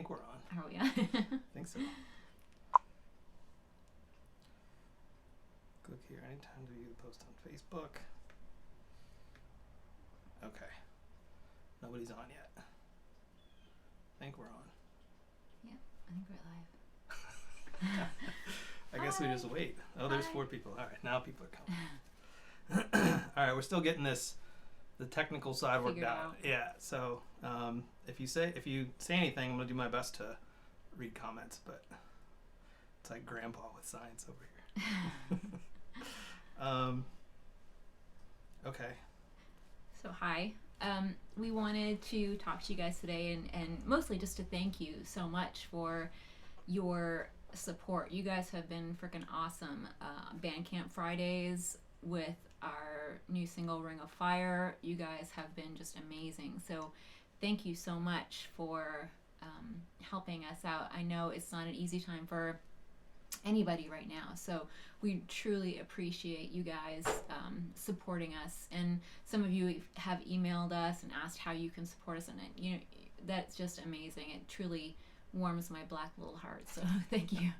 think we're on. Are we on? I think so. Click here anytime to view the post on Facebook. Okay. Nobody's on yet. I think we're on. Yeah, I think we're live. I guess we just wait. Oh, there's 4 people. All right, now people are coming. All right, we're still getting the technical side worked out. Yeah. So if you say anything, I'm gonna do my best to read comments, but it's like grandpa with science over here. Okay. So hi. We wanted to talk to you guys today and mostly just to thank you so much for your support. You guys have been freaking awesome. Bandcamp Fridays with our new single Ring of Fire, you guys have been just amazing. So thank you so much for helping us out. I know it's not an easy time for anybody right now, so we truly appreciate you guys supporting us. And some of you have emailed us and asked how you can support us, and that's just amazing. It truly warms my black little heart. So thank you so much.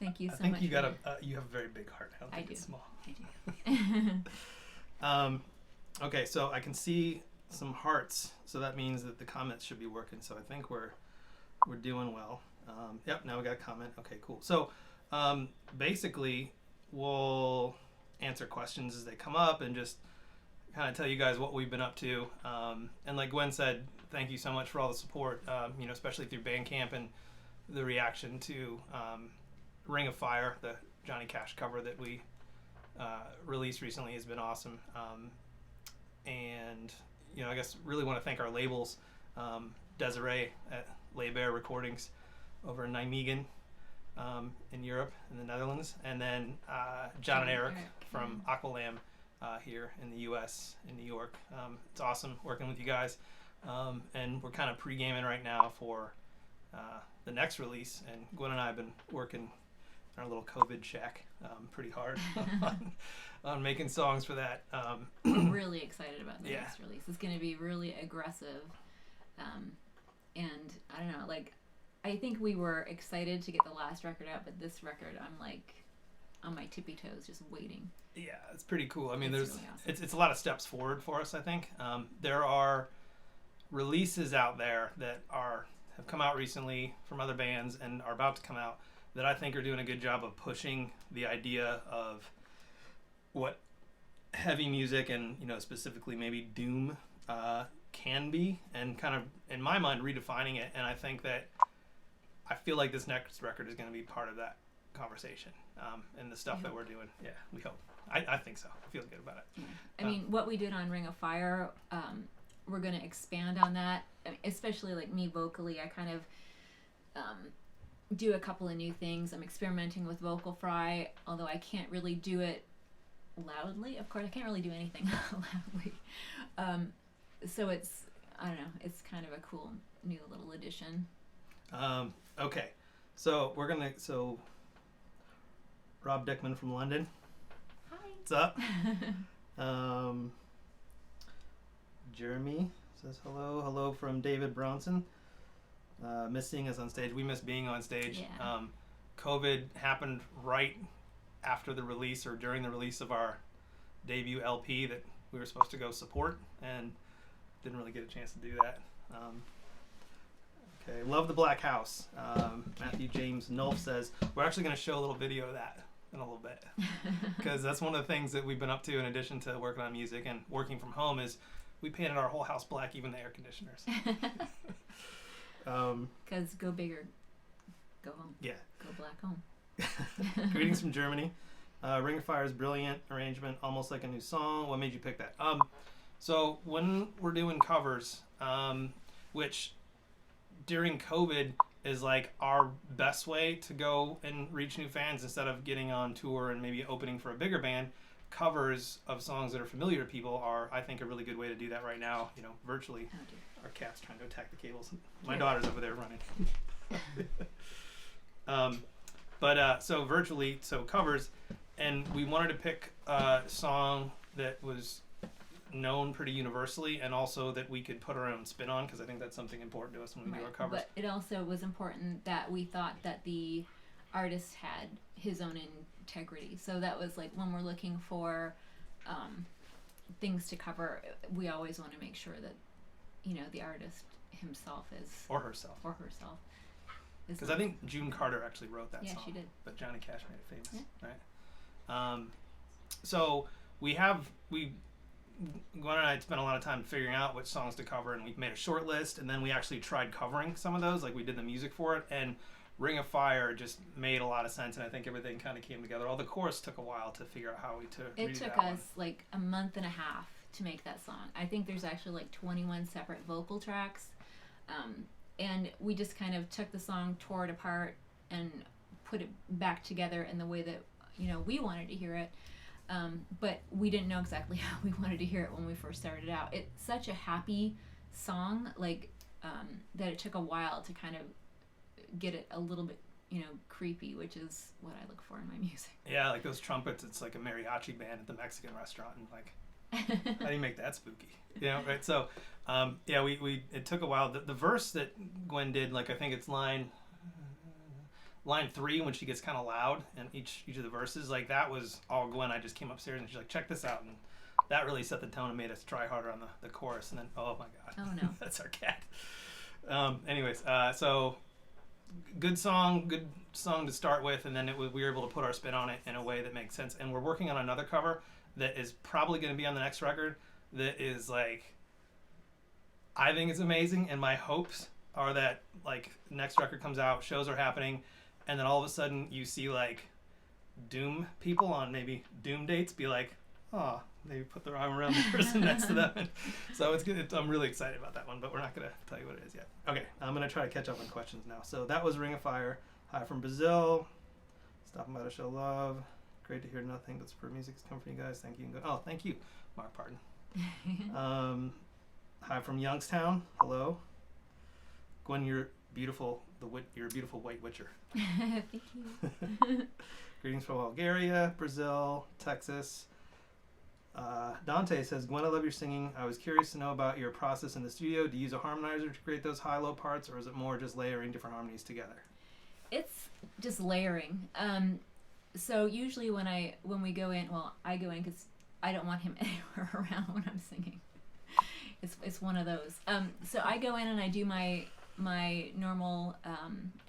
I think you you have a very big heart. I don't think it's small. I do. Okay, so I can see some hearts, so that means that the comments should be working. So I think we're doing well. Yep, now we got a comment. Okay, cool. So basically, we'll answer questions as they come up and just kind of tell you guys what we've been up to. And like Gwen said, thank you so much for all the support, especially through Bandcamp and the reaction to Ring of Fire, the Johnny Cash cover that we released recently has been awesome. And, I guess really want to thank our labels, Desiree at Lay Bear Recordings over in Nijmegen in Europe, in the Netherlands, and then John and Eric from Aqualam here in the U.S., in New York. It's awesome working with you guys. And we're kind of pre-gaming right now for the next release, and Gwen and I have been working in our little COVID shack pretty hard on making songs for that. I'm really excited about the next release. It's going to be really aggressive, and I don't know, I think we were excited to get the last record out, but this record, I'm like on my tippy toes just waiting. Yeah, it's pretty cool. I mean, it's really awesome. It's a lot of steps forward for us, I think. There are releases out there that have come out recently from other bands and are about to come out that I think are doing a good job of pushing the idea of what heavy music and specifically maybe doom can be, and kind of in my mind redefining it. And I think that I feel like this next record is going to be part of that conversation and the stuff that we're doing. Yeah, we hope. I think so. I feel good about it. Yeah. I mean, what we did on Ring of Fire, we're going to expand on that, especially like me vocally. I kind of do a couple of new things. I'm experimenting with vocal fry, although I can't really do it loudly. Of course, I can't really do anything loudly. So it's, I don't know, it's kind of a cool new little addition. Okay, so Rob Dickman from London. Hi. What's up? Jeremy says hello from David Bronson. Miss seeing us on stage. We miss being on stage. Yeah. COVID happened right after the release or during the release of our debut LP that we were supposed to go support, and didn't really get a chance to do that. Okay, love the Black House. Matthew James Nulf says we're actually going to show a little video of that in a little bit, because that's one of the things that we've been up to in addition to working on music and working from home is we painted our whole house black, even the air conditioners. Because go big or go home. Yeah. Go black home. Greetings from Germany. Ring of Fire's brilliant arrangement, almost like a new song. What made you pick that? So when we're doing covers, which during COVID is like our best way to go and reach new fans instead of getting on tour and maybe opening for a bigger band, covers of songs that are familiar to people are, I think, a really good way to do that right now, virtually. Oh, dear. Our cat's trying to attack the cables. My daughter's over there running. So virtually, so covers, and we wanted to pick a song that was known pretty universally, and also that we could put our own spin on, because I think that's something important to us when we do our covers. But it also was important that we thought that the artist had his own integrity. So that was like when we're looking for things to cover, we always want to make sure that, you know, the artist himself is... Or herself. Because I think June Carter actually wrote that song. Yeah, she did. But Johnny Cash made it famous, right? So Gwen and I spent a lot of time figuring out which songs to cover, and we made a short list, and then we actually tried covering some of those, like we did the music for it, and Ring of Fire just made a lot of sense, and I think everything kind of came together. All the chorus took a while to figure out how we It took us like a month and a half to make that song. I think there's actually like 21 separate vocal tracks, and we just kind of took the song, tore it apart, and put it back together in the way that, you know, we wanted to hear it. But we didn't know exactly how we wanted to hear it when we first started out. It's such a happy song, like, that it took a while to kind of get it a little bit, you know, creepy, which is what I look for in my music. Yeah, like those trumpets, it's like a mariachi band at the Mexican restaurant, and like, how do you make that spooky? You know, right? So, yeah, it took a while. The verse that Gwen did, like, I think it's line 3 when she gets kind of loud in each of the verses, like, that was all Gwen. I just came upstairs and she's like, check this out, and that really set the tone and made us try harder on the chorus. And then, oh my god, oh no, that's our cat. Anyways, so good song to start with, and then we were able to put our spin on it in a way that makes sense. And we're working on another cover that is probably going to be on the next record that is, like, I think it's amazing, and my hopes are that, like, next record comes out, shows are happening, and then all of a sudden you see, like, Doom people on maybe Doom dates be like, oh, they put their arm around the person next to them. And so it's good. I'm really excited about that one, but we're not going to tell you what it is yet. Okay, I'm going to try to catch up on questions now. So that was Ring of Fire. Hi from Brazil. Stopping by to show love. Great to hear nothing but superb music is coming from you guys. Thank you. Oh, thank you, Mark Parton. Hi from Youngstown. Hello. Gwen, you're beautiful. You're a beautiful white witcher. Thank you. Greetings from Bulgaria, Brazil, Texas. Dante says, Gwen, I love your singing. I was curious to know about your process in the studio. Do you use a harmonizer to create those high-low parts, or is it more just layering different harmonies together? It's just layering. So usually when we go in, well, I go in because I don't want him anywhere around when I'm singing. It's one of those. So I go in and I do my normal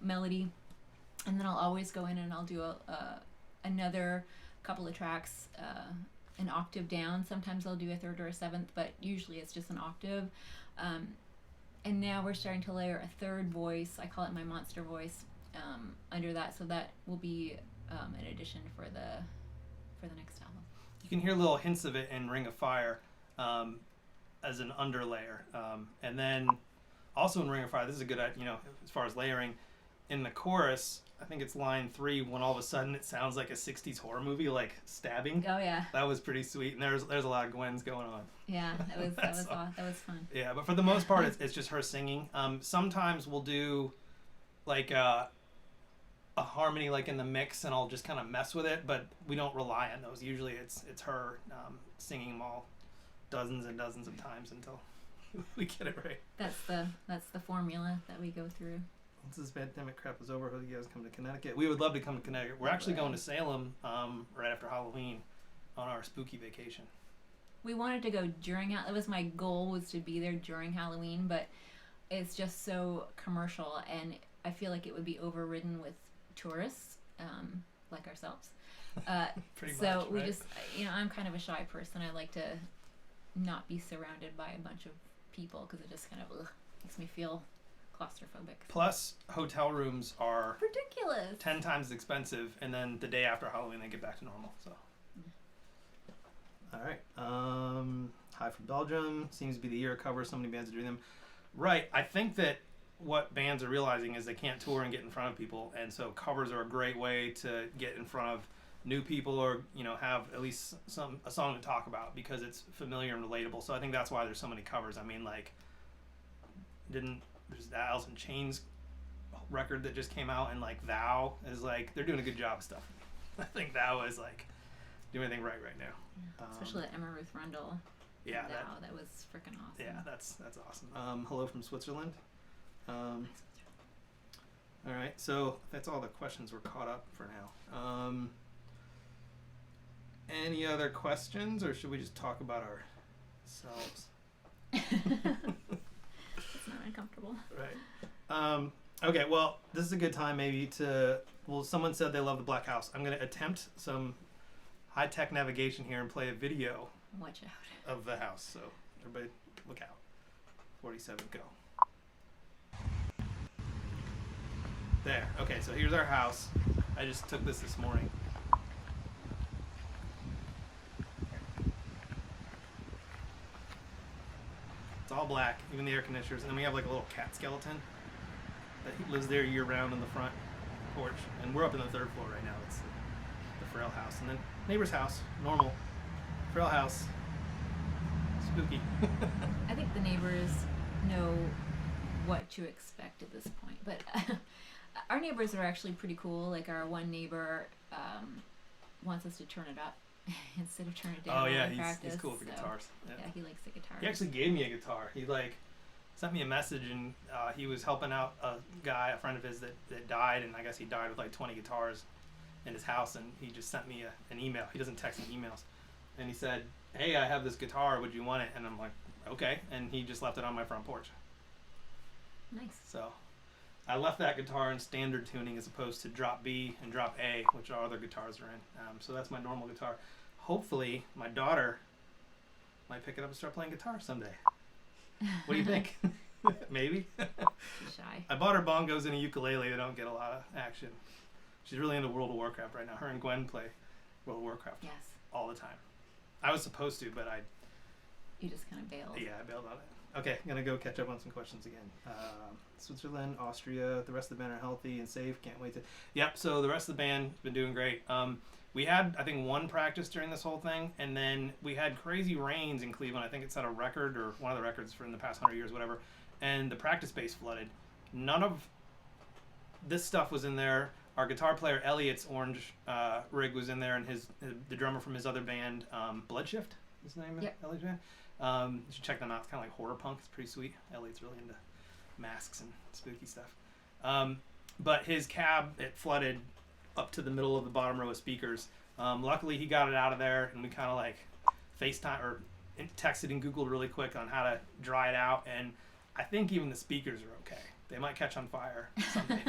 melody, and then I'll always go in and I'll do another couple of tracks an octave down. Sometimes I'll do a third or a seventh, but usually it's just an octave. And now we're starting to layer a third voice. I call it my monster voice under that, so that will be an addition for the next album. You can hear little hints of it in Ring of Fire as an underlayer, and then also in Ring of Fire, this is a good, as far as layering, in the chorus, I think it's line 3, when all of a sudden it sounds like a 60s horror movie, like stabbing. Oh yeah. That was pretty sweet, and there's a lot of Gwens going on. Yeah, that was fun. Yeah, but for the most part, it's just her singing. Sometimes we'll do like a harmony like in the mix, and I'll just kind of mess with it, but we don't rely on those. Usually it's her singing them all dozens and dozens of times until we get it right. That's the formula that we go through. Once this pandemic crap is over, hope you guys come to Connecticut. We would love to come to Connecticut. We're actually going to Salem right after Halloween on our spooky vacation. We wanted to go during it was my goal, was to be there during Halloween, but it's just so commercial, and I feel like it would be overridden with tourists like ourselves. Pretty so much, we right? just, I'm kind of a shy person. I like to not be surrounded by a bunch of people because it just kind of makes me feel claustrophobic. Plus, hotel rooms are ridiculous. 10 times as expensive, and then the day after Halloween they get back to normal. So, all right. Hi from Belgium. Seems to be the year of covers. So many bands are doing them. Right. I think that what bands are realizing is they can't tour and get in front of people, and so covers are a great way to get in front of new people, or have at least a song to talk about, because it's familiar and relatable. So I think that's why there's so many covers. I mean, like, there's that Alice in Chains record that just came out, and like Thou is like, they're doing a good job of stuff. I think Thou is like doing anything right now. Especially that Emma Ruth Rundle. Yeah, that was freaking awesome. Yeah, that's awesome. Hello from Switzerland. All right, so that's all the questions we're caught up for now. Any other questions, or should we just talk about ourselves? It's not uncomfortable. Right. Okay, well, this is a good time maybe to... Well, someone said they love the Black House. I'm going to attempt some high-tech navigation here and play a video Watch out. of the house. So everybody look out. 47, go. There. Okay, so here's our house. I just took this morning. It's all black, even the air conditioners. And then we have like a little cat skeleton that lives there year-round in the front porch. And we're up in the 3rd floor right now. It's the Frayle house. And then neighbor's house, normal. Frayle house. Spooky. I think the neighbors know what to expect at this point, but our neighbors are actually pretty cool. Like our one neighbor wants us to turn it up instead of turn it down. Oh yeah, practice, he's cool with the guitars. Yeah, he likes the guitars. He actually gave me a guitar. He sent me a message, and he was helping out a guy, a friend of his that died, and I guess he died with like 20 guitars in his house, and he just sent me an email. He doesn't text me emails, and he said, "Hey, I have this guitar. Would you want it?" And I'm like, "Okay." And he just left it on my front porch. Nice. So I left that guitar in standard tuning as opposed to drop B and drop A, which our other guitars are in. So that's my normal guitar. Hopefully, my daughter might pick it up and start playing guitar someday. What do you think? Maybe. She's shy. I bought her bongos and a ukulele. They don't get a lot of action. She's really into World of Warcraft right now. Her and Gwen play World of Warcraft all the time. I was supposed to, but You just kind of bailed. Yeah, I bailed on it. Okay, I'm going to go catch up on some questions again. Switzerland, Austria, the rest of the band are healthy and safe. Can't wait to... Yep, so the rest of the band has been doing great. We had, I think, one practice during this whole thing, and then we had crazy rains in Cleveland. I think it set a record, or one of the records for in the past 100 years, whatever, and the practice space flooded. None of this stuff was in there. Our guitar player, Elliot's orange rig was in there, and the drummer from his other band, Bloodshift, is the name of Elliot's band. You should check them out. It's kind of like horror punk. It's pretty sweet. Elliot's really into masks and spooky stuff. But his cab, it flooded up to the middle of the bottom row of speakers. Luckily, he got it out of there, and we kind of like FaceTime or texted and Googled really quick on how to dry it out. And I think even the speakers are okay. They might catch on fire someday,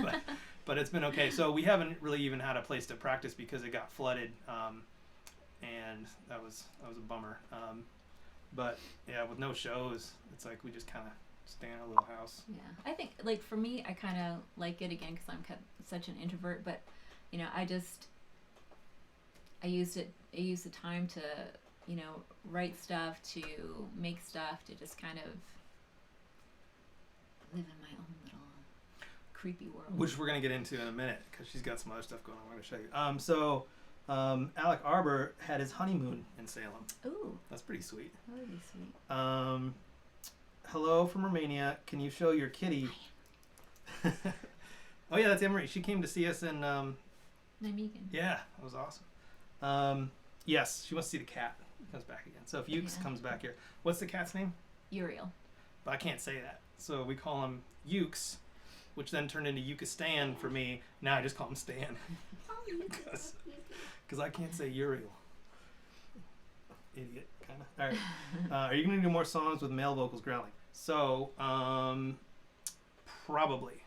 but it's been okay. So we haven't really even had a place to practice because it got flooded, and that was a bummer. But yeah, with no shows, it's like we just kind of stay in our little house. Yeah, I think like for me, I kind of like it again because I'm such an introvert. But you know, I used the time to write stuff, to make stuff, to just kind of live in my own little creepy world. Which we're gonna get into in a minute because she's got some other stuff going on. I'm gonna show you. Alec Arbor had his honeymoon in Salem. Ooh. That's pretty sweet. That would be sweet. Hello from Romania. Can you show your kitty? Oh yeah, that's Emery. She came to see us in... Nijmegen. Yeah, that was awesome. Yes, she wants to see the cat. He comes back again. So if Ukes comes back here. What's the cat's name? Uriel. But I can't say that. So we call him Ukes, which then turned into Ukestan for me. Now I just call him Stan. Because I can't say Uriel. Idiot, kind of. All right. Are you going to do more songs with male vocals growling? So, probably.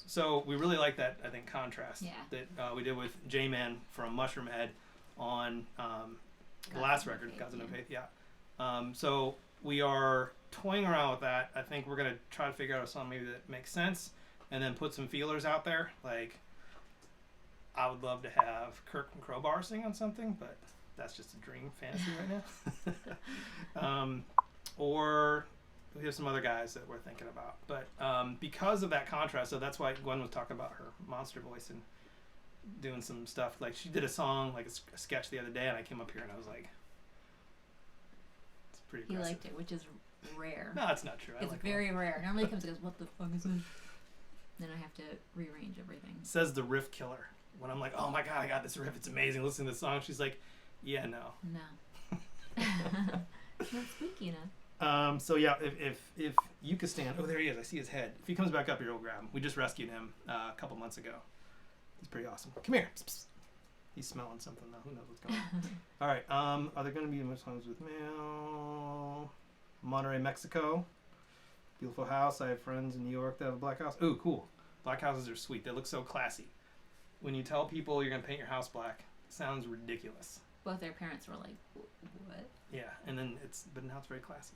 So we really like that, I think, contrast that we did with J-Man from Mushroom Head on the last record, Gods of No Faith. Yeah. So we are toying around with that. I think we're going to try to figure out a song maybe that makes sense and then put some feelers out there. Like, I would love to have Kirk and Crowbar sing on something, but that's just a dream fantasy right now. Or we have some other guys that we're thinking about. But because of that contrast, so that's why Gwen was talking about her monster voice and doing some stuff. Like, she did a song, like a sketch the other day, and I came up here and I was like, it's pretty aggressive. He liked it, which is rare. No, it's not true. It's very rare. Normally he comes and goes, what the fuck is this? Then I have to rearrange everything. Says the riff killer. When I'm like, oh my god, I got this riff, it's amazing, listen to this song. She's like, yeah, no. No. Not spooky enough. So yeah, if Yucastan, oh there he is, I see his head. If he comes back up here, we'll grab him. We just rescued him a couple months ago. He's pretty awesome. Come here. Psst, psst. He's smelling something though. Who knows what's going on? All right. Are there going to be much songs with mail? Monterrey, Mexico. Beautiful house. I have friends in New York that have a black house. Ooh, cool. Black houses are sweet. They look so classy. When you tell people you're going to paint your house black, it sounds ridiculous. Both their parents were like, what? Yeah, and then but now it's very classy.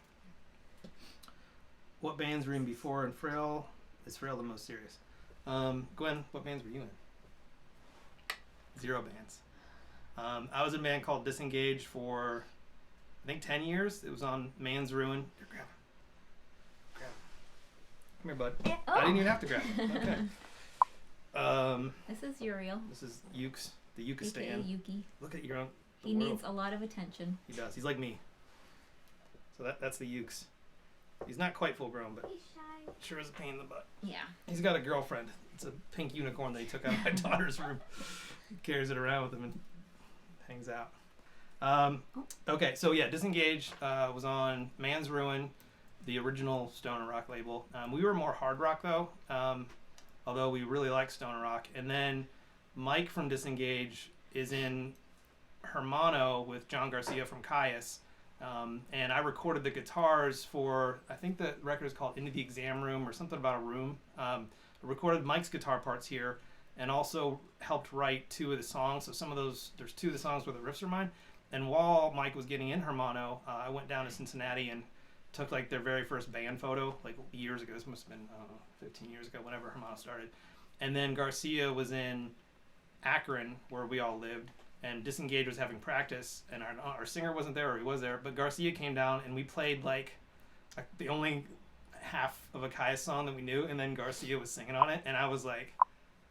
What bands were in before and Frayle? Is Frayle the most serious? Gwen, what bands were you in? 0 bands. I was in a band called Disengaged for, I think, 10 years. It was on Man's Ruin. Here, grab him. Grab him. Come here, bud. Oh. I didn't even have to grab him. Okay. This is Uriel. This is Ukes, the Yuka AKA stand. Yuki. Look at your own. He needs a lot of attention. He does. He's like me. So that's the Ukes. He's not quite full grown, but He's shy. sure is a pain in the butt. Yeah. He's got a girlfriend. It's a pink unicorn that he took out of my daughter's room. He carries it around with him and hangs out. Okay, so yeah, Disengage was on Man's Ruin, the original Stoner Rock label. We were more hard rock though, although we really like Stoner Rock. And then Mike from Disengage is in Hermano with John Garcia from Kyuss. And I recorded the guitars for, I think the record is called Into the Exam Room or something about a room. I recorded Mike's guitar parts here and also helped write 2 of the songs. So some of those, there's 2 of the songs where the riffs are mine. And while Mike was getting in Hermano, I went down to Cincinnati and took like their very first band photo, like years ago. This must have been, I don't know, 15 years ago, whenever Hermano started. And then Garcia was in Akron, where we all lived. And Disengage was having practice, and our singer wasn't there, or he was there, but Garcia came down, and we played like the only half of a Kyuss song that we knew, and then Garcia was singing on it, and I was like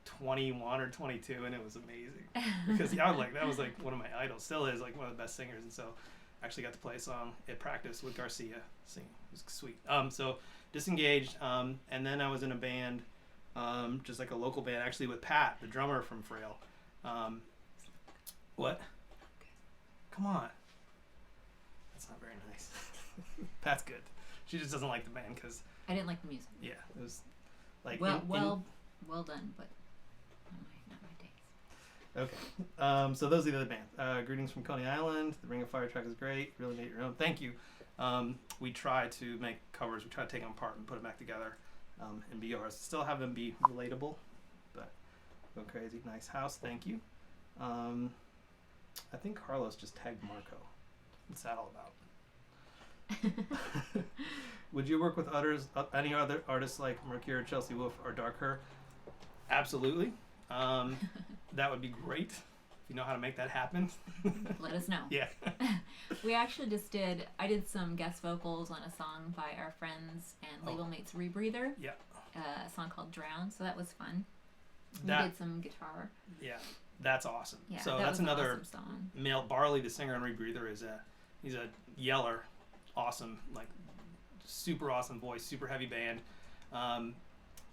21 or 22, and it was amazing because I was like, that was like one of my idols, still is like one of the best singers, and so I actually got to play a song at practice with Garcia singing. It was sweet. So Disengaged, and then I was in a band, just like a local band, actually with Pat, the drummer from Frayle. What? Come on. That's not very nice. Pat's good. She just doesn't like the band because, I didn't like the music. yeah, it was like Well done, but not my taste. Okay. So those are the other bands. Greetings from Coney Island. The Ring of Fire track is great. Really made your own. Thank you. We try to make covers. We try to take them apart and put them back together and be ours. Still have them be relatable, but go crazy. Nice house. Thank you. I think Carlos just tagged Marco. What's that all about? Would you work with any other artists like Mercury or Chelsea Wolfe or Dark Her? Absolutely. That would be great if you know how to make that happen. Let us know. Yeah. We actually I did some guest vocals on a song by our friends and label mates Rebreather. Yeah. A song called Drown, so that was fun. We That, did some guitar. yeah, that's awesome. Yeah, so that that's was an another awesome song. male. Barley, the singer on Rebreather, he's a yeller, awesome, like super awesome voice, super heavy band.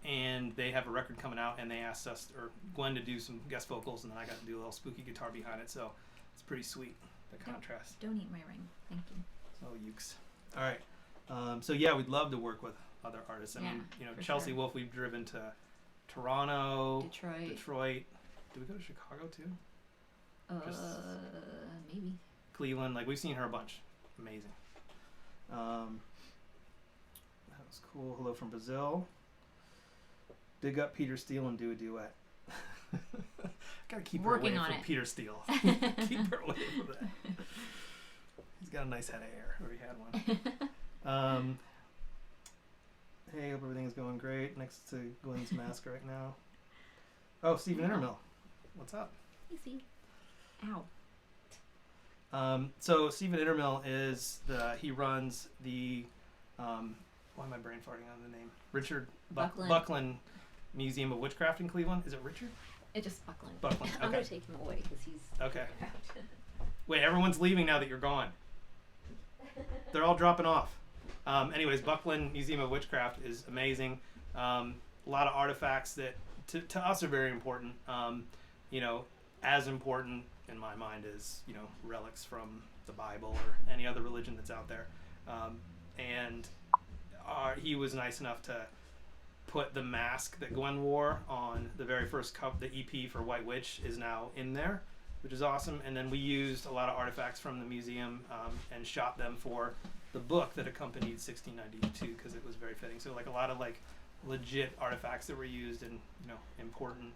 And they have a record coming out, and they asked us or Gwen to do some guest vocals, and then I got to do a little spooky guitar behind it. So it's pretty sweet, the contrast. Don't eat my ring. Thank you. Oh, ukes. All right. So yeah, we'd love to work with other artists. I mean, Chelsea Wolfe, we've driven to Toronto, Detroit. Did we go to Chicago too? Maybe. Cleveland. Like, we've seen her a bunch. Amazing. That was cool. Hello from Brazil. Dig up Peter Steele and do a duet. Gotta keep her away from Peter Steele. Keep her away from that. He's got a nice head of hair, or he had one. Hey, hope everything is going great. Next to Gwen's mask right now. Oh, Stephen Intermill. What's up? Hey, Steve. Ow. So Stephen Intermill he runs the, why am I brain farting on the name? Richard Buckland Museum of Witchcraft in Cleveland. Is it Richard? It's just Buckland. Buckland, okay. I'm going to take him away because he's Okay. Wait, everyone's leaving now that you're gone. They're all dropping off. Anyways, Buckland Museum of Witchcraft is amazing. A lot of artifacts that to us are very important. As important in my mind as relics from the Bible or any other religion that's out there. And he was nice enough to put the mask that Gwen wore on the very first the EP for White Witch is now in there, which is awesome. And then we used a lot of artifacts from the museum and shot them for the book that accompanied 1692 because it was very fitting. So like a lot of like legit artifacts that were used and important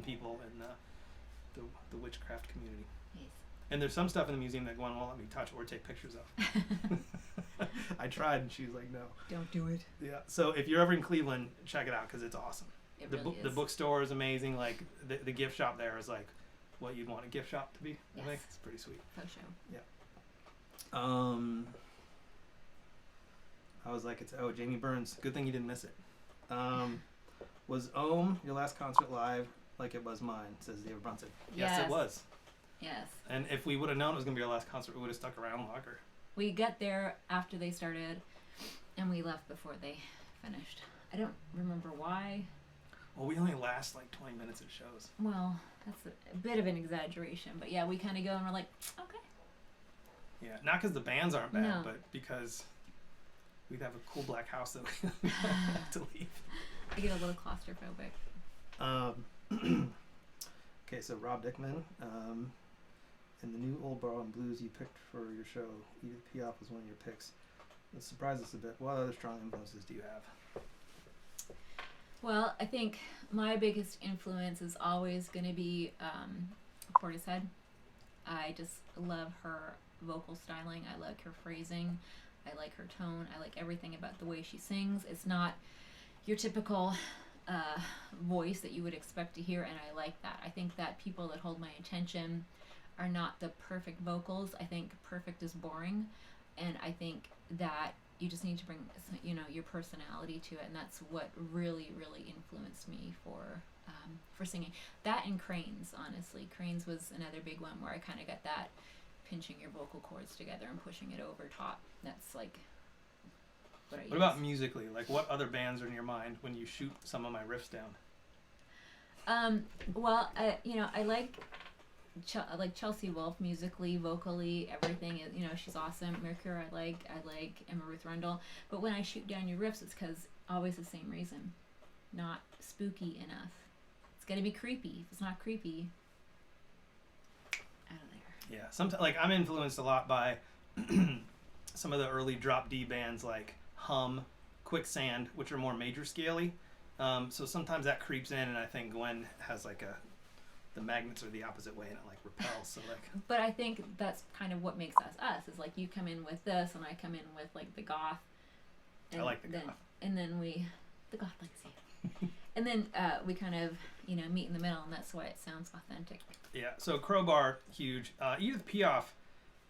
people in the witchcraft community. Nice. And there's some stuff in the museum that Gwen won't let me touch or take pictures of. I tried and she was like, no. Don't do it. Yeah. So if you're ever in Cleveland, check it out because it's awesome. It really is. The bookstore is amazing. Like the gift shop there is like what you'd want a gift shop to be. Yes. I think it's pretty sweet. For sure. Yeah. I was like, Jamie Burns. Good thing you didn't miss it. Was Ohm your last concert live like it was mine? Says David Brunson. Yes, it was. Yes. And if we would have known it was gonna be our last concert, we would have stuck around longer. We got there after they started, and we left before they finished. I don't remember why. Well, we only last like 20 minutes at shows. Well, that's a bit of an exaggeration, but yeah, we kind of go and we're like, okay. Yeah, not because the bands aren't bad, No. but because we'd have a cool black house that we have to leave. I get a little claustrophobic. Okay, so Rob Dickman, in the new Old Bar and Blues you picked for your show, Edith Piaf was one of your picks. That surprised us a bit. What other strong influences do you have? Well, I think my biggest influence is always going to be Portishead. I just love her vocal styling. I like her phrasing. I like her tone. I like everything about the way she sings. It's not your typical voice that you would expect to hear, and I like that. I think that people that hold my attention are not the perfect vocals. I think perfect is boring, and I think that you just need to bring, your personality to it, and that's what really, really influenced me for singing. That and Cranes, honestly. Cranes was another big one where I kind of got that pinching your vocal cords together and pushing it over top. That's like what I use. What about musically? Like, what other bands are in your mind when you shoot some of my riffs down? Well, I like Chelsea Wolfe musically, vocally, everything. She's awesome. Mercury, I like Emma Ruth Rundle. But when I shoot down your riffs, it's because always the same reason, not spooky enough. It's gonna be creepy. If it's not creepy, out of there. Yeah, sometimes like I'm influenced a lot by some of the early drop D bands like Hum, Quicksand, which are more major scaley. So sometimes that creeps in, and I think Gwen has like the magnets are the opposite way, and it like repels. So like. But I think that's kind of what makes us us. Is like you come in with this, and I come in with like the goth. I like the goth. And then the goth legacy. And then we kind of meet in the middle, and that's why it sounds authentic. Yeah. So Crowbar, huge. Edith Piaf.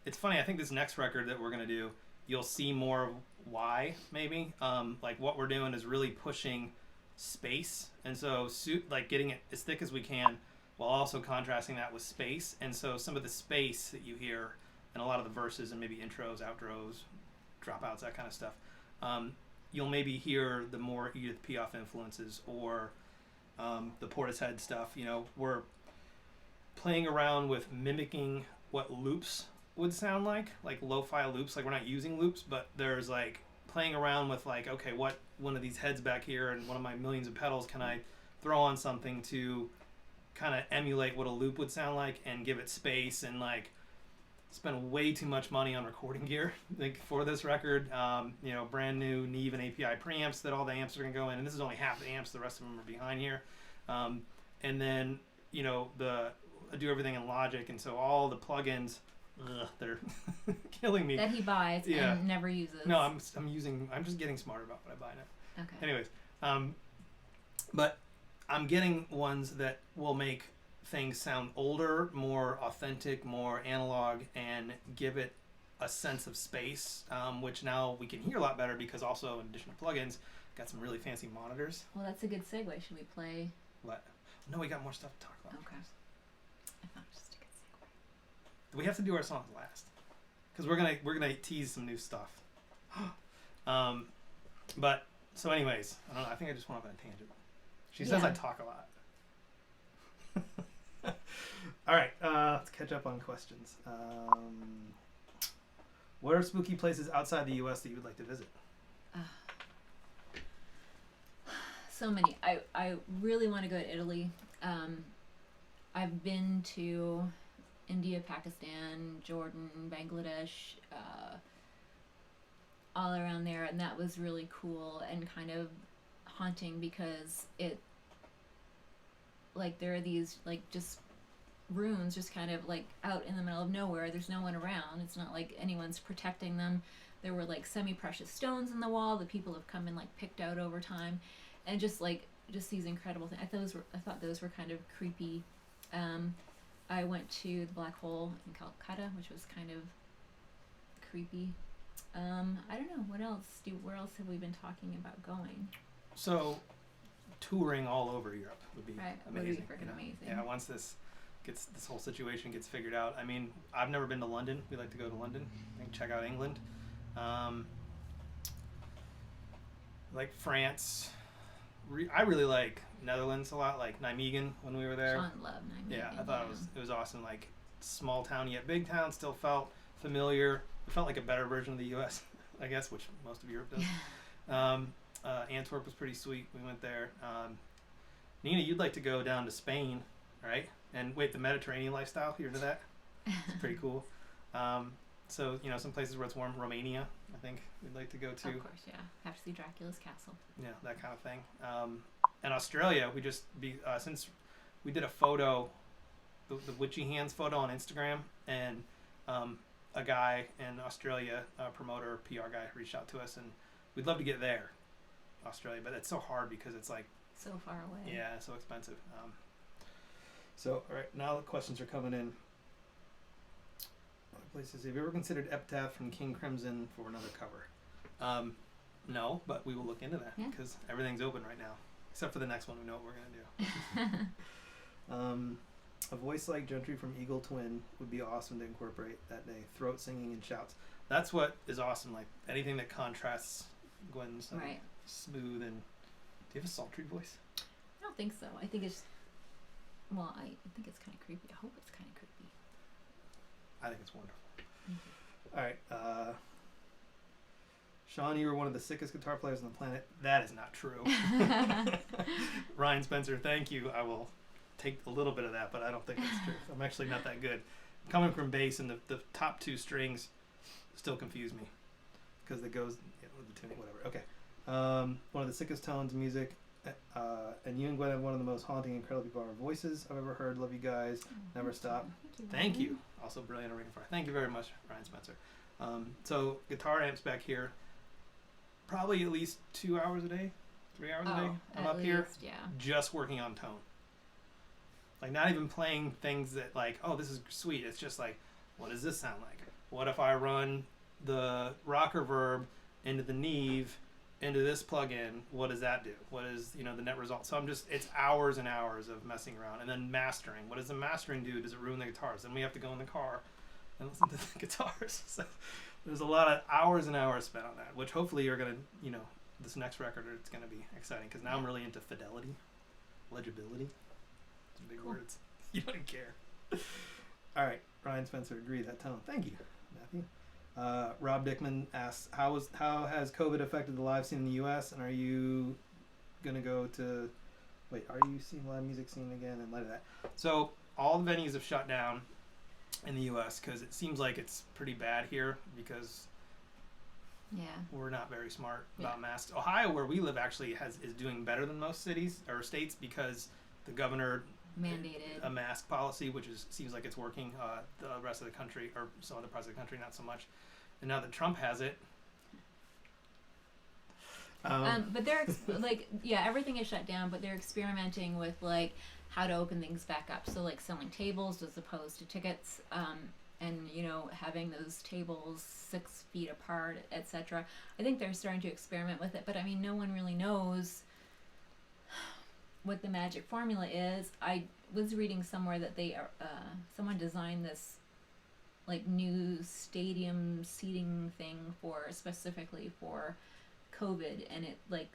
It's funny. I think this next record that we're gonna do, you'll see more why maybe. Like what we're doing is really pushing space, and so like getting it as thick as we can, while also contrasting that with space. And so some of the space that you hear in a lot of the verses and maybe intros, outros, dropouts, that kind of stuff, you'll maybe hear the more Edith Piaf influences or the Portishead stuff. We're playing around with mimicking what loops would sound like lo-fi loops. Like we're not using loops, but there's like playing around with like, okay, what one of these heads back here and one of my millions of pedals can I throw on something to kind of emulate what a loop would sound like and give it space, and like spend way too much money on recording gear like for this record. Brand new Neve and API preamps that all the amps are gonna go in, and this is only half the amps, the rest of them are behind here. And then I do everything in Logic, and so all the plugins, they're killing me. That he buys and never uses. No, I'm just getting smarter about what I buy now. Okay. Anyways, but I'm getting ones that will make things sound older, more authentic, more analog, and give it a sense of space, which now we can hear a lot better because also in addition to plugins, got some really fancy monitors. Well, that's a good segue. Should we play? What? No, we got more stuff to talk about. Okay. I thought it was just a good segue. We have to do our songs last because we're gonna tease some new stuff. But so anyways, I don't know. I think I just went off on a tangent. She says I talk a lot. All right, let's catch up on questions. What are spooky places outside the U.S. that you would like to visit? So many. I really want to go to Italy. I've been to India, Pakistan, Jordan, Bangladesh, all around there, and that was really cool and kind of haunting because it, like, there are these, like, just ruins just kind of, like, out in the middle of nowhere. There's no one around. It's not like anyone's protecting them. There were, like, semi-precious stones in the wall that people have come and, like, picked out over time, and just these incredible things. I thought those were kind of creepy. I went to the Black Hole in Calcutta, which was kind of creepy. I don't know, what else? Where else have we been talking about going? So, touring all over Europe would be amazing. Would be freaking amazing. Yeah, once this whole situation gets figured out. I mean, I've never been to London. We'd like to go to London and check out England. Like France. I really like Netherlands a lot, like Nijmegen when we were there. Sean loved Nijmegen. Yeah, I thought it was awesome. Like, small town yet big town, still felt familiar. It felt like a better version of the U.S., I guess, which most of Europe does. Antwerp was pretty sweet. We went there. Nina, you'd like to go down to Spain, right? And wait, the Mediterranean lifestyle, you're into that? It's pretty cool. So, some places where it's warm. Romania, I think we'd like to go to. Of course, yeah. Have to see Dracula's castle. Yeah, that kind of thing. And Australia, since we did a photo, the Witchy Hands photo on Instagram, and a guy in Australia, a promoter, PR guy, reached out to us, and we'd love to get there, Australia, but it's so hard because it's like so far away. Yeah, so expensive. So, all right, now the questions are coming in. Other places. Have you ever considered Epitaph from King Crimson for another cover? No, but we will look into that because everything's open right now, except for the next one. We know what we're gonna do. A voice like Gentry from Eagle Twin would be awesome to incorporate that day. Throat singing and shouts. That's what is awesome. Like anything that contrasts Gwen's smooth and. Do you have a sultry voice? I don't think so. I think it's. Well, I think it's kind of creepy. I hope it's kind of creepy. I think it's wonderful. Mm-hmm. All right. Sean, you were one of the sickest guitar players on the planet. That is not true. Ryan Spencer, thank you. I will take a little bit of that, but I don't think that's true. I'm actually not that good. Coming from bass, and the top two strings still confuse me because it goes with the tuning, whatever. Okay. One of the sickest tones of music. And you and Gwen have one of the most haunting, incredibly bizarre voices I've ever heard. Love you guys. Never stop. Thank you. Also brilliant on Ring of Fire. Thank you very much, Ryan Spencer. So guitar amps back here, probably at least 2 hours a day, 3 hours a day. I'm up here just working on tone. Like not even playing things that like, oh, this is sweet. It's just like, what does this sound like? What if I run the rocker verb into the Neve into this plugin? What does that do? What is the net result? So it's hours and hours of messing around, and then mastering. What does the mastering do? Does it ruin the guitars? Then we have to go in the car and listen to the guitars. So there's a lot of hours and hours spent on that, which hopefully you're gonna, this next record, it's gonna be exciting because now I'm really into fidelity, legibility. Some big words. You don't care. All right, Ryan Spencer, agree that tone. Thank you, Matthew. Rob Dickman asks, how has COVID affected the live scene in the U.S. and are you gonna go to? Are you seeing live music scene again in light of that? So all the venues have shut down in the U.S. because it seems like it's pretty bad here because we're not very smart about masks. Ohio, where we live, actually is doing better than most cities or states because the governor mandated a mask policy, which seems like it's working. The rest of the country, or some other parts of the country, not so much. And now that Trump has it, but they're everything is shut down. But they're experimenting with like how to open things back up. So like selling tables as opposed to tickets, and having those tables 6 feet apart, etc. I think they're starting to experiment with it. But I mean, no one really knows what the magic formula is. I was reading somewhere that someone designed this like new stadium seating thing specifically for COVID, and it like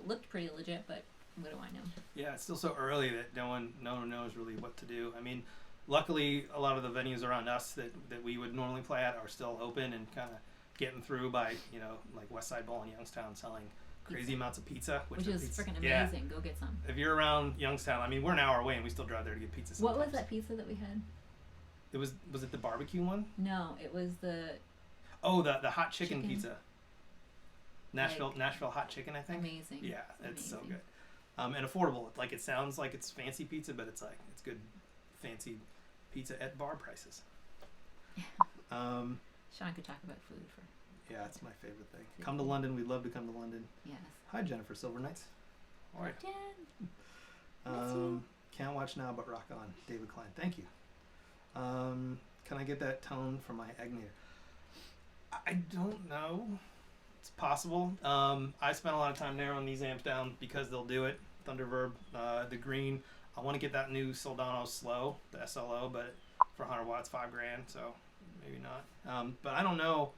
looked pretty legit, but what do I know? Yeah, it's still so early that no one knows really what to do. I mean, luckily, a lot of the venues around us that we would normally play at are still open and kind of getting through by, like West Side Bowl in Youngstown selling crazy amounts of pizza. Which is freaking amazing. Go get some. If you're around Youngstown, I mean, we're an hour away and we still drive there to get pizza sometimes. What was that pizza that we had? Was it the barbecue one? No, it was the... Oh, the hot chicken pizza. Nashville hot chicken, I think. Amazing. Yeah, it's so good. And affordable. Like, it sounds like it's fancy pizza, but it's good fancy pizza at bar prices. Sean could talk about food for... Yeah, it's my favorite thing. Come to London. We'd love to come to London. Yes. Hi, Jennifer Silver Knights. All right. Jen. Can't watch now, but rock on. David Klein. Thank you. Can I get that tone from my Agnator? I don't know. It's possible. I spent a lot of time narrowing these amps down because they'll do it. Thunderverb, the green. I want to get that new Soldano Slow, the SLO, but for 100 watts, $5,000, so maybe not. But I don't know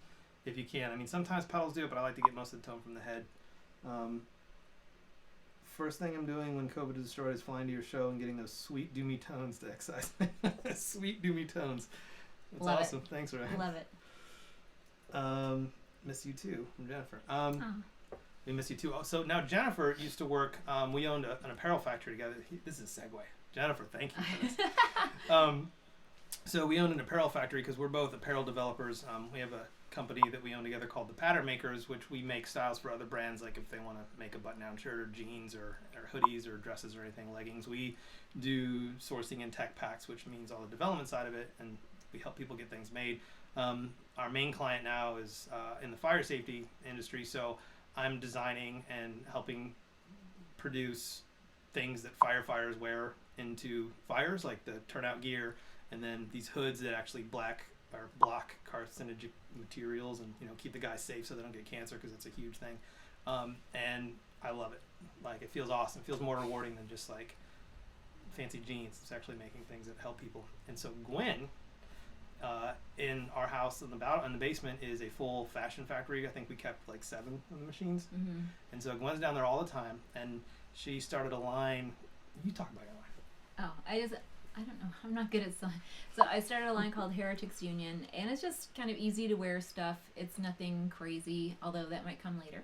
if you can. I mean, sometimes pedals do it, but I like to get most of the tone from the head. First thing I'm doing when COVID is destroyed is flying to your show and getting those sweet doomy tones to excise. Sweet doomy tones. That's Love awesome. It. Thanks, Ryan. Love it. Miss you too, from Jennifer. We miss you too. Oh, so now Jennifer used to work. We owned an apparel factory together. This is a segue. Jennifer, thank you for this. So we owned an apparel factory because we're both apparel developers. We have a company that we own together called the Pattern Makers, which we make styles for other brands, like if they want to make a button-down shirt or jeans or hoodies or dresses or anything, leggings. We do sourcing and tech packs, which means all the development side of it, and we help people get things made. Our main client now is in the fire safety industry, so I'm designing and helping produce things that firefighters wear into fires, like the turnout gear, and then these hoods that actually block carcinogenic materials and keep the guys safe so they don't get cancer, because it's a huge thing. And I love it. Like, it feels awesome. It feels more rewarding than just like fancy jeans. It's actually making things that help people. And so Gwen, in our house in the basement, is a full fashion factory. I think we kept like 7 of the machines. Mm-hmm. And so Gwen's down there all the time, and she started a line. You talk about your line. Oh, I don't know. I'm not good at selling. So I started a line called Heretics Union, and it's just kind of easy to wear stuff. It's nothing crazy, although that might come later.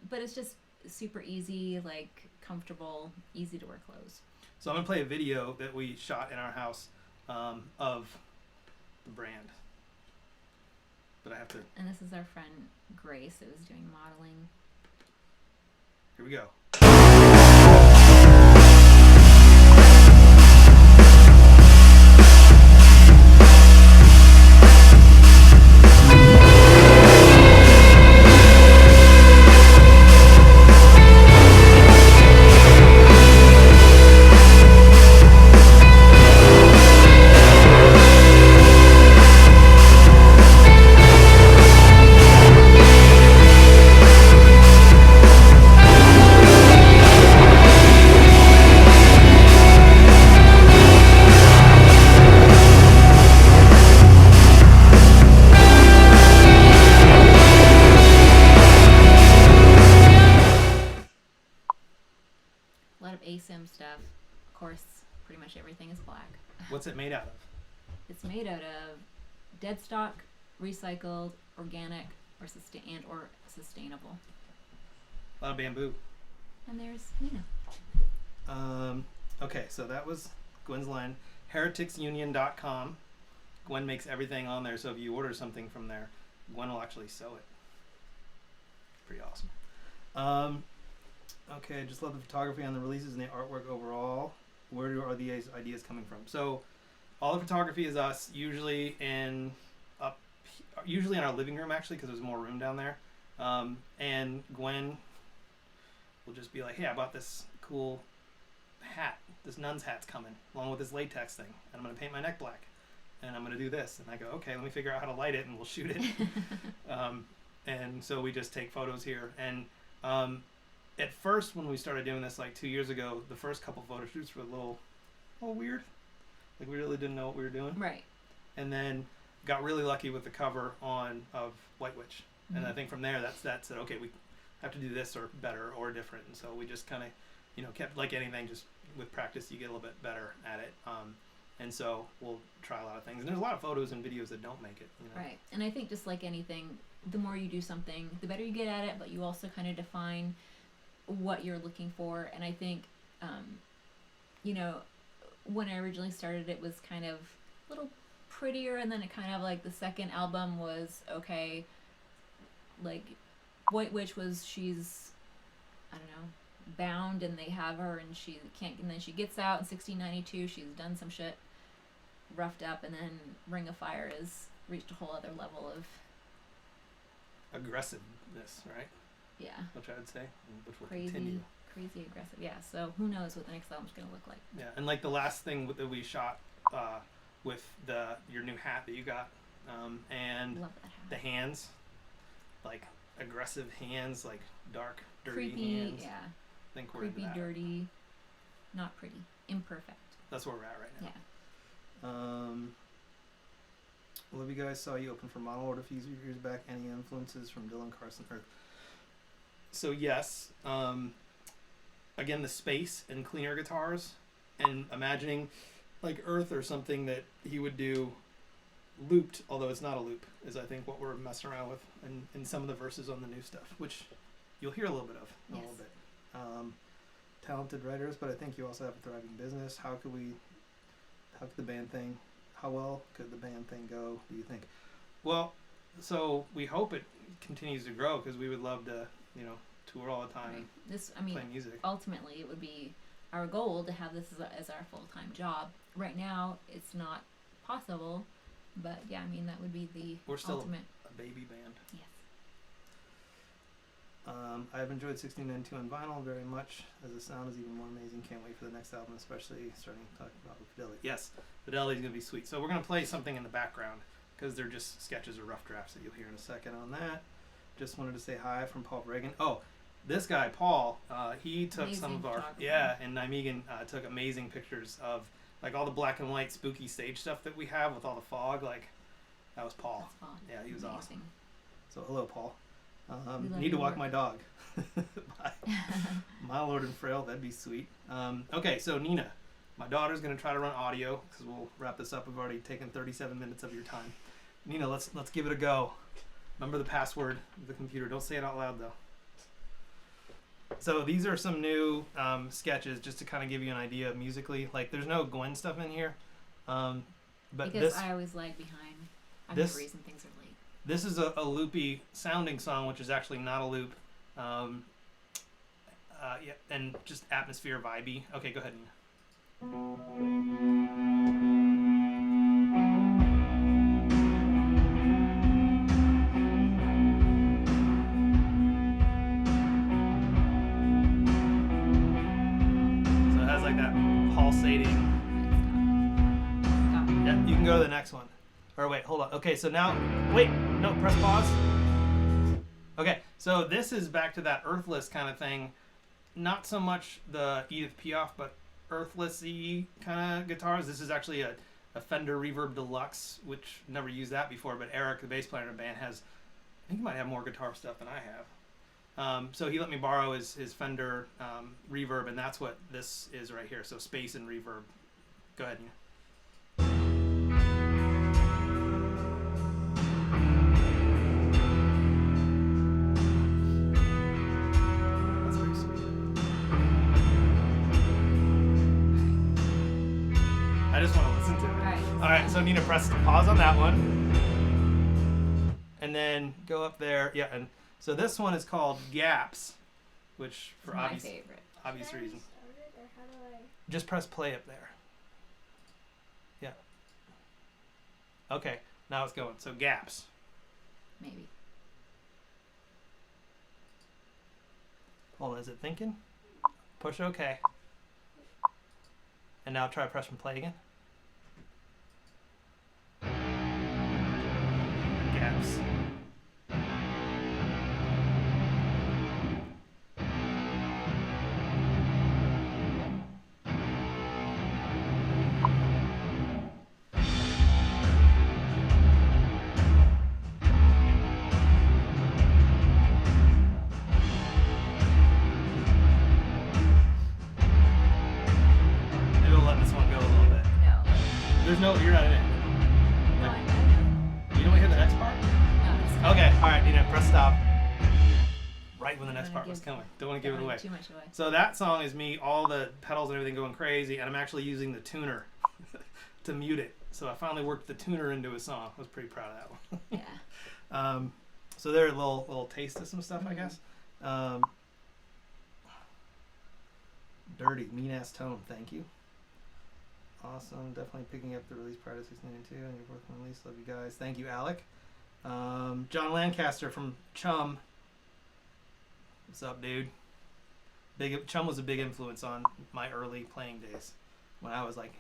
But it's just super easy, like comfortable, easy to wear clothes. So I'm going to play a video that we shot in our house of the brand. But I have to... And this is our friend Grace that was doing modeling. Here we go. ASIM stuff. Of course, pretty much everything is black. What's it made out of? It's made out of dead stock, recycled, organic, or sustainable. A lot of bamboo. And there's Okay, so that was Gwen's line. hereticsunion.com. Gwen makes everything on there, so if you order something from there, Gwen will actually sew it. Pretty awesome. Okay, just love the photography on the releases and the artwork overall. Where are these ideas coming from? So all the photography is us, usually in our living room, actually, because there's more room down there. And Gwen will just be like, hey, I bought this cool hat. This nun's hat's coming, along with this latex thing. And I'm going to paint my neck black. And I'm going to do this. And I go, okay, let me figure out how to light it, and we'll shoot it. And so we just take photos here. And at first, when we started doing this like 2 years ago, the first couple photo shoots were a little weird. Like, we really didn't know what we were doing. Right. And then got really lucky with the cover of White Witch. Mm-hmm. And I think from there, that said, okay, we have to do this or better or different. And so we just kind of, kept, like anything, just with practice, you get a little bit better at it. And so we'll try a lot of things. And there's a lot of photos and videos that don't make it. You know? Right. And I think just like anything, the more you do something, the better you get at it, but you also kind of define what you're looking for. And I think, you know, when I originally started, it was kind of a little prettier, and then it kind of like the second album was okay. Like White Witch was, she's, I don't know, bound, and they have her, and she can't, and then she gets out in 1692, she's done some shit, roughed up, and then Ring of Fire has reached a whole other level of aggressiveness, right? Yeah. Which I would say, which will crazy, continue. crazy aggressive. Yeah. So who knows what the next album's gonna look like? Yeah, and like the last thing that we shot with your new hat that you got, and Love that hat. the hands, like aggressive hands, like dark, dirty Creepy, hands. yeah. I think we're Creepy, into that. dirty, not pretty, imperfect. That's where we're at right now. Yeah. Well, if you guys saw you open for Monolord a few years back, any influences from Dylan Carson Earth? So yes, again the space and cleaner guitars, and imagining like Earth or something that he would do looped, although it's not a loop, is I think what we're messing around with in some of the verses on the new stuff, which you'll hear a little bit of a little bit. Talented writers, but I think you also have a thriving business. How could the band thing, how well could the band thing go, do you think? Well, so we hope it continues to grow, because we would love to, you know, tour all the time, right. play music. Ultimately, it would be our goal to have this as our full-time job. Right now, it's not possible, but yeah, I mean, that would be the We're still ultimate. a baby band. Yes. I've enjoyed 1692 on vinyl very much, as the sound is even more amazing. Can't wait for the next album, especially starting talking about the fidelity. Yes, fidelity is going to be sweet. So we're going to play something in the background, because they're just sketches or rough drafts that you'll hear in a second on that. Just wanted to say hi from Paul Reagan. Oh, this guy, Paul, he took Amazing some of our, photographer. and Nijmegen took amazing pictures of like all the black and white spooky stage stuff that we have with all the fog. Like, that was Paul. That's fun. Yeah, he was Amazing. awesome. So hello, Paul. We love Need to your walk work. my dog. Bye. My Lord and Frayle, that'd be sweet. Okay, so Nina, my daughter's gonna try to run audio, because we'll wrap this up. We've already taken 37 minutes of your time. Nina, let's give it a go. Remember the password of the computer. Don't say it out loud though. So these are some new sketches, just to kind of give you an idea musically. Like, there's no Gwen stuff in here, but because this I always lag behind. I'm this- the reason things are late. this is a loopy sounding song, which is actually not a loop. Yeah, and just atmosphere vibey. Okay, go ahead, Nina. So it has like that pulsating. Yeah, you can go to the next one. Or wait, hold on. Okay, so now, wait, no, press pause. Okay, so this is back to that Earthless kind of thing. Not so much the Edith Piaf, but Earthless-y kind of guitars. This is actually a Fender Reverb Deluxe, which never used that before, but Eric, the bass player in the band, has, I think he might have more guitar stuff than I have. So he let me borrow his Fender Reverb, and that's what this is right here. So space and reverb. Go ahead, Nina. That's pretty sweet. I just want to listen to it. All right, so Nina, press pause on that one, and then go up there. Yeah, and so this one is called Gaps, which for It's my obvious favorite. reasons. Start it, or how do I? Just press play up there. Yeah. Okay, now it's going. So Gaps. Maybe. Hold on, is it thinking? Push OK. And now try press and play again. Gaps. Maybe we'll let this one go a little bit. No. There's no. You're not in it. No, I know. You don't hear the next part? No, Okay. All right, Nina. Press stop. Right when the next wanna part was give- coming. Don't want to give it away. Too much away. So that song is me, all the pedals and everything going crazy, and I'm actually using the tuner to mute it. So I finally worked the tuner into a song. I was pretty proud of that one. Yeah. So there, a little taste of some stuff, I guess. Dirty, mean ass tone. Thank you. Awesome. Definitely picking up the release prior to 692 and your working release. Love you guys. Thank you, Alec. John Lancaster from Chum. What's up, dude? Chum was a big influence on my early playing days when I was like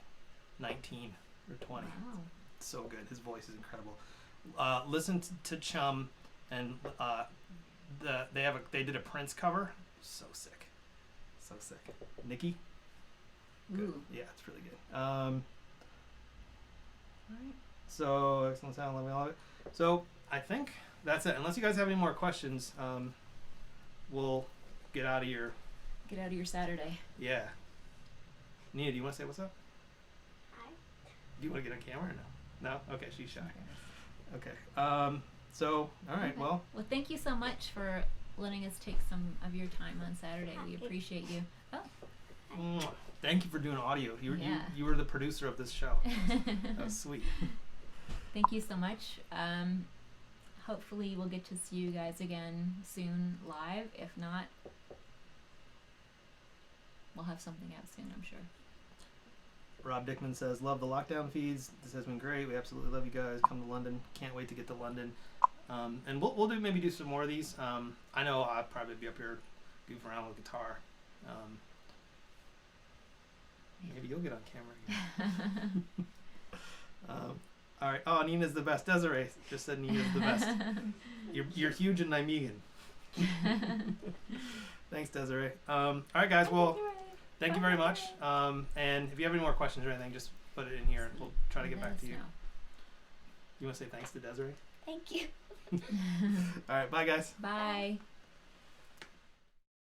19 or 20. Wow. So good. His voice is incredible. Listen to Chum, and they did a Prince cover. So sick. So sick. Nikki? Good. Ooh. Yeah, it's really good. Alright. So, excellent sound. Love it. So, I think that's it. Unless you guys have any more questions, we'll get out of your... Get out of your Saturday. Yeah. Nia, do you want to say what's up? Hi. Do you want to get on camera or no? No? Okay, she's shy. Okay. So, all right, Okay. well, Well, thank you so much for letting us take some of your time on Saturday. We appreciate you. Oh. mwah. Thank you for doing audio. Yeah. You were the producer of this show. That was sweet. Thank you so much. Hopefully we'll get to see you guys again soon live. If not, we'll have something out soon, I'm sure. Rob Dickman says, love the lockdown feeds. This has been great. We absolutely love you guys. Come to London. Can't wait to get to London. And we'll maybe do some more of these. I know I'll probably be up here goofing around with guitar. Maybe you'll get on camera again. All right. Oh, Nina's the best. Desiree just said Nina's the best. You're huge in Nijmegen. Thanks, Desiree. All right, guys. Well, thank you very much. And if you have any more questions or anything, just put it in here, and we'll try to get back to you. You want to say thanks to Desiree? Thank you. All right. Bye, guys. Bye.